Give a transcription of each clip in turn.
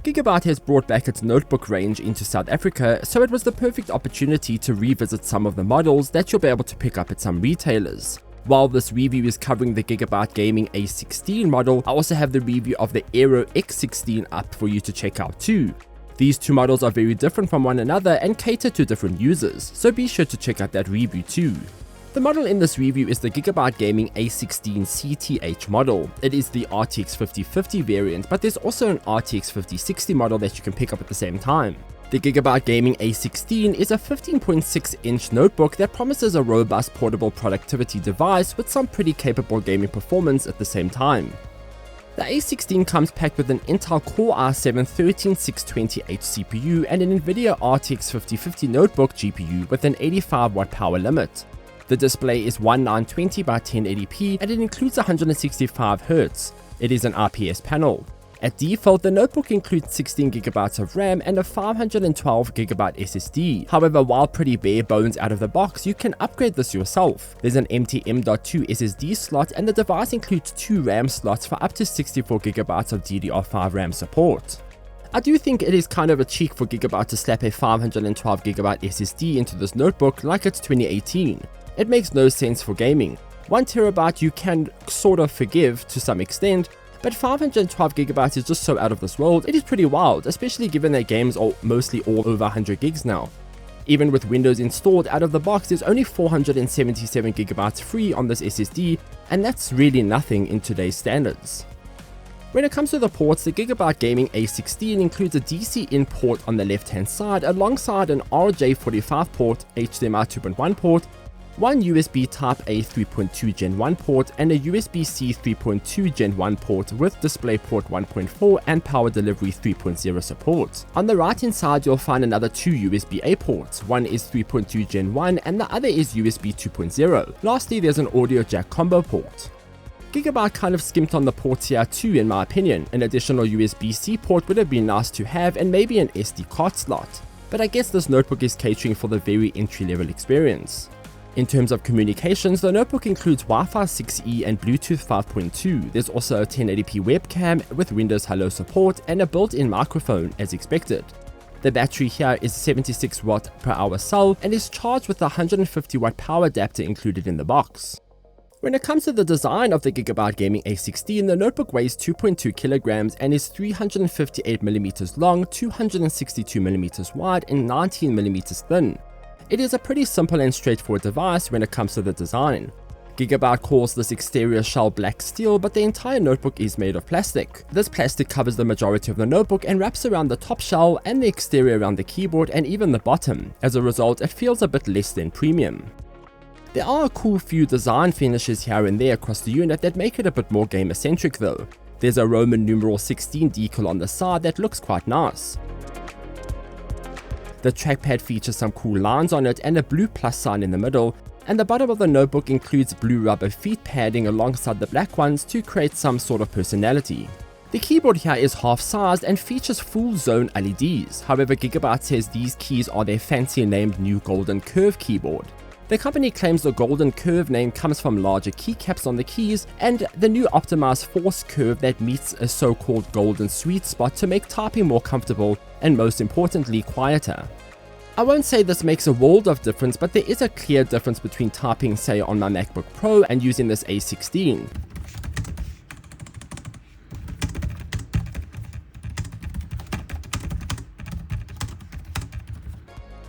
Gigabyte has brought back its notebook range into South Africa, so it was the perfect opportunity to revisit some of the models that you'll be able to pick up at some retailers. While this review is covering the Gigabyte Gaming A16 model, I also have the review of the Aero X16 up for you to check out too. These two models are very different from one another and cater to different users, so be sure to check out that review too. The model in this review is the Gigabyte Gaming A16 CTH model. It is the RTX 5050 variant, but there's also an RTX 5060 model that you can pick up at the same time. The Gigabyte Gaming A16 is a 15.6-inch notebook that promises a robust portable productivity device with some pretty capable gaming performance at the same time. The A16 comes packed with an Intel Core i7-13620H CPU and an NVIDIA RTX 5050 notebook GPU with an 85W power limit. The display is 1920 by 1080p and it includes 165Hz. It is an IPS panel. At default, the notebook includes 16GB of RAM and a 512GB SSD. However, while pretty bare bones out of the box, you can upgrade this yourself. There's an M.2 SSD slot and the device includes 2 RAM slots for up to 64GB of DDR5 RAM support. I do think it is kind of a cheek for Gigabyte to slap a 512GB SSD into this notebook like it's 2018. It makes no sense for gaming. 1TB you can sort of forgive to some extent, but 512GB is just so out of this world. It is pretty wild, especially given that games are mostly all over 100 gigs now. Even with Windows installed out of the box, there's only 477GB free on this SSD, and that's really nothing in today's standards. When it comes to the ports, the Gigabyte Gaming A16 includes a DC in port on the left hand side alongside an RJ45 port, HDMI 2.1 port, one USB Type-A 3.2 Gen 1 port, and a USB-C 3.2 Gen 1 port with DisplayPort 1.4 and Power Delivery 3.0 support. On the right hand side you'll find another 2 USB-A ports, one is 3.2 Gen 1 and the other is USB 2.0. Lastly, there's an audio jack combo port. Gigabyte kind of skimped on the ports here too in my opinion. An additional USB-C port would have been nice to have and maybe an SD card slot, but I guess this notebook is catering for the very entry-level experience. In terms of communications, the notebook includes Wi-Fi 6E and Bluetooth 5.2. There's also a 1080p webcam with Windows Hello support and a built-in microphone as expected. The battery here is 76 watt per hour cell and is charged with a 150 watt power adapter included in the box. When it comes to the design of the Gigabyte Gaming A16, the notebook weighs 2.2 kilograms and is 358mm long, 262mm wide and 19mm thin. It is a pretty simple and straightforward device when it comes to the design. Gigabyte calls this exterior shell black steel, but the entire notebook is made of plastic. This plastic covers the majority of the notebook and wraps around the top shell and the exterior around the keyboard and even the bottom. As a result, it feels a bit less than premium. There are a cool few design finishes here and there across the unit that make it a bit more gamer-centric though. There's a Roman numeral 16 decal on the side that looks quite nice. The trackpad features some cool lines on it and a blue plus sign in the middle, and the bottom of the notebook includes blue rubber feet padding alongside the black ones to create some sort of personality. The keyboard here is half-sized and features full zone LEDs, however Gigabyte says these keys are their fancy named new Golden Curve keyboard. The company claims the Golden Curve name comes from larger keycaps on the keys and the new optimized force curve that meets a so-called golden sweet spot to make typing more comfortable and most importantly quieter. I won't say this makes a world of difference, but there is a clear difference between typing say on my MacBook Pro and using this A16.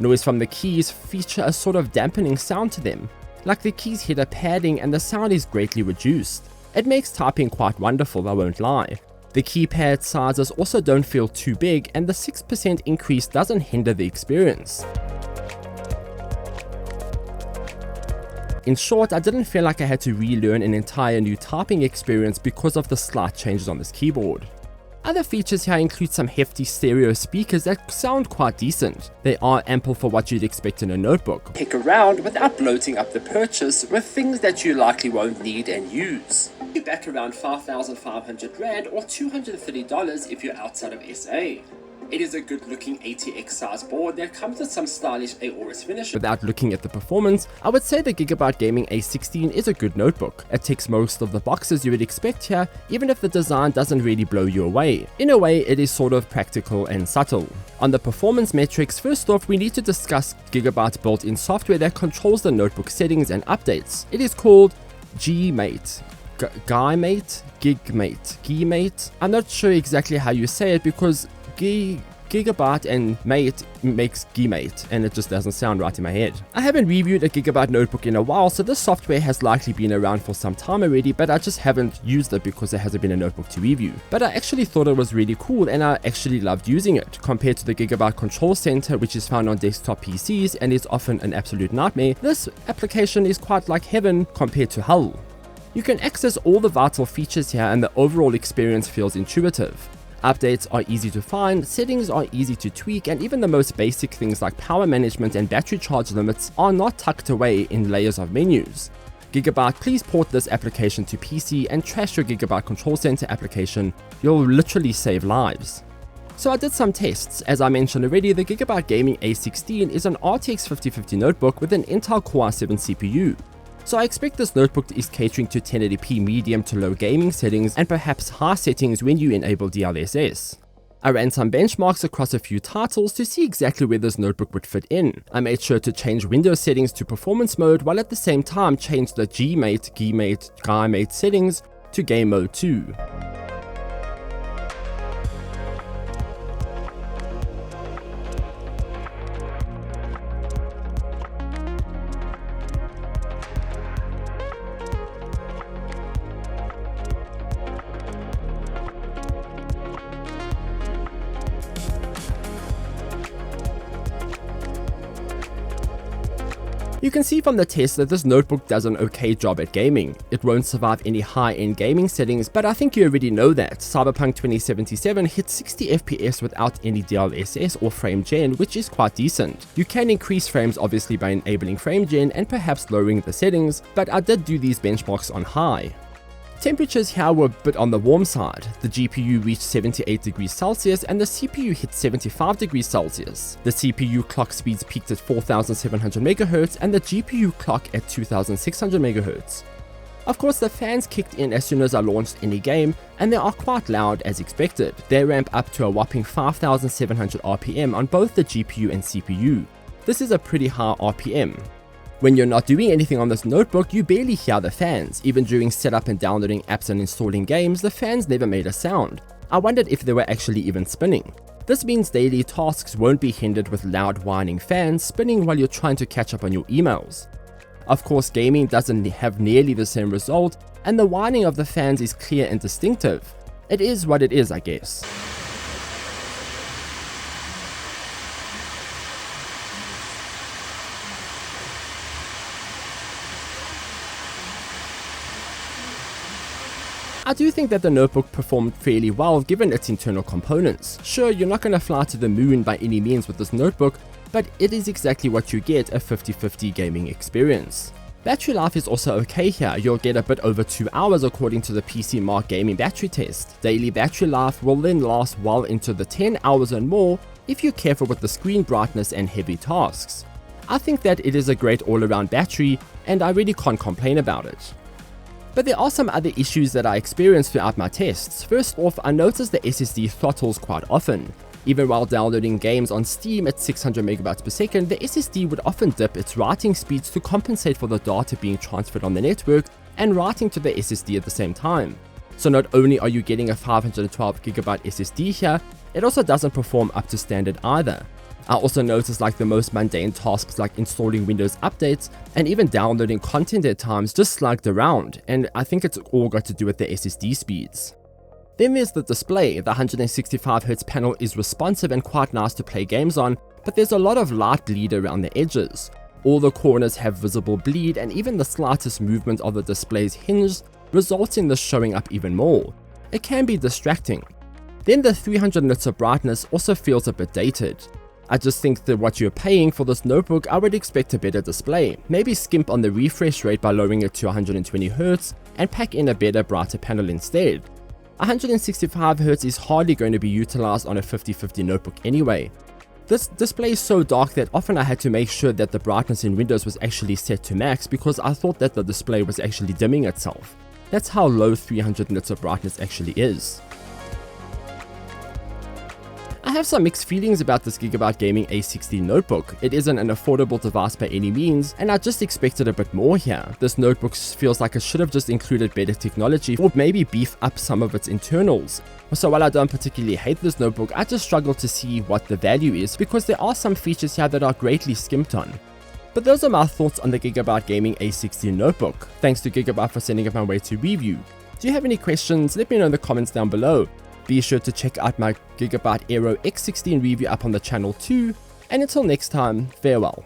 Noise from the keys feature a sort of dampening sound to them, like the keys hit a padding and the sound is greatly reduced. It makes typing quite wonderful, I won't lie. The keypad sizes also don't feel too big and the 6% increase doesn't hinder the experience. In short, I didn't feel like I had to relearn an entire new typing experience because of the slight changes on this keyboard. Other features here include some hefty stereo speakers that sound quite decent. They are ample for what you'd expect in a notebook. Pick around without bloating up the purchase with things that you likely won't need and use. You're back around 5,500 Rand or $230 if you're outside of SA. It is a good looking ATX size board that comes with some stylish AORS finishes. Without looking at the performance, I would say the Gigabyte Gaming A16 is a good notebook. It ticks most of the boxes you would expect here, even if the design doesn't really blow you away. In a way, it is sort of practical and subtle. On the performance metrics, first off, we need to discuss Gigabyte's built-in software that controls the notebook settings and updates. It is called Gmate. Gmate. I'm not sure exactly how you say it because Gigabyte and Mate makes Gmate, and it just doesn't sound right in my head. I haven't reviewed a Gigabyte notebook in a while, so this software has likely been around for some time already, but I just haven't used it because there hasn't been a notebook to review. But I actually thought it was really cool, and I actually loved using it. Compared to the Gigabyte Control Center, which is found on desktop PCs and is often an absolute nightmare, this application is quite like heaven compared to hell. You can access all the vital features here, and the overall experience feels intuitive. Updates are easy to find, settings are easy to tweak, and even the most basic things like power management and battery charge limits are not tucked away in layers of menus. Gigabyte, please port this application to PC and trash your Gigabyte Control Center application. You'll literally save lives. So I did some tests. As I mentioned already, the Gigabyte Gaming A16 is an RTX 5050 notebook with an Intel Core i7 CPU. So I expect this notebook is catering to 1080p medium to low gaming settings and perhaps high settings when you enable DLSS. I ran some benchmarks across a few titles to see exactly where this notebook would fit in. I made sure to change Windows settings to performance mode while at the same time change the Gmate settings to game mode too. You can see from the test that this notebook does an okay job at gaming. It won't survive any high-end gaming settings, but I think you already know that. Cyberpunk 2077 hits 60 FPS without any DLSS or frame gen, which is quite decent. You can increase frames obviously by enabling frame gen and perhaps lowering the settings, but I did do these benchmarks on high. Temperatures here were a bit on the warm side. The GPU reached 78 degrees Celsius and the CPU hit 75 degrees Celsius. The CPU clock speeds peaked at 4700 MHz and the GPU clock at 2600 MHz. Of course, the fans kicked in as soon as I launched any game, and they are quite loud as expected. They ramp up to a whopping 5700 RPM on both the GPU and CPU. This is a pretty high RPM. When you're not doing anything on this notebook, you barely hear the fans. Even during setup and downloading apps and installing games, the fans never made a sound. I wondered if they were actually even spinning. This means daily tasks won't be hindered with loud whining fans spinning while you're trying to catch up on your emails. Of course, gaming doesn't have nearly the same result, and the whining of the fans is clear and distinctive. It is what it is, I guess. I do think that the notebook performed fairly well given its internal components. Sure, you're not going to fly to the moon by any means with this notebook, but it is exactly what you get, a 50/50 gaming experience. Battery life is also okay here. You'll get a bit over 2 hours according to the PC Mark gaming battery test. Daily battery life will then last well into the 10 hours and more if you're careful with the screen brightness and heavy tasks. I think that it is a great all-around battery, and I really can't complain about it. But there are some other issues that I experienced throughout my tests. First off, I noticed the SSD throttles quite often. Even while downloading games on Steam at 600 megabytes per second, the SSD would often dip its writing speeds to compensate for the data being transferred on the network and writing to the SSD at the same time. So not only are you getting a 512 gigabyte SSD here, it also doesn't perform up to standard either. I also noticed like the most mundane tasks like installing Windows updates and even downloading content at times just slugged around, and I think it's all got to do with the SSD speeds. Then there's the display. The 165Hz panel is responsive and quite nice to play games on, but there's a lot of light bleed around the edges. All the corners have visible bleed, and even the slightest movement of the display's hinge results in this showing up even more. It can be distracting. Then the 300 nits of brightness also feels a bit dated. I just think that what you're paying for this notebook, I would expect a better display. Maybe skimp on the refresh rate by lowering it to 120Hz and pack in a better, brighter panel instead. 165Hz is hardly going to be utilized on a 5050 notebook anyway. This display is so dark that often I had to make sure that the brightness in Windows was actually set to max because I thought that the display was actually dimming itself. That's how low 300 nits of brightness actually is. I have some mixed feelings about this Gigabyte Gaming A16 notebook. It isn't an affordable device by any means, and I just expected a bit more here. This notebook feels like it should have just included better technology or maybe beef up some of its internals. So while I don't particularly hate this notebook, I just struggle to see what the value is because there are some features here that are greatly skimped on. But those are my thoughts on the Gigabyte Gaming A16 notebook. Thanks to Gigabyte for sending it my way to review. Do you have any questions? Let me know in the comments down below. Be sure to check out my Gigabyte Aero X16 review up on the channel too, and until next time, farewell.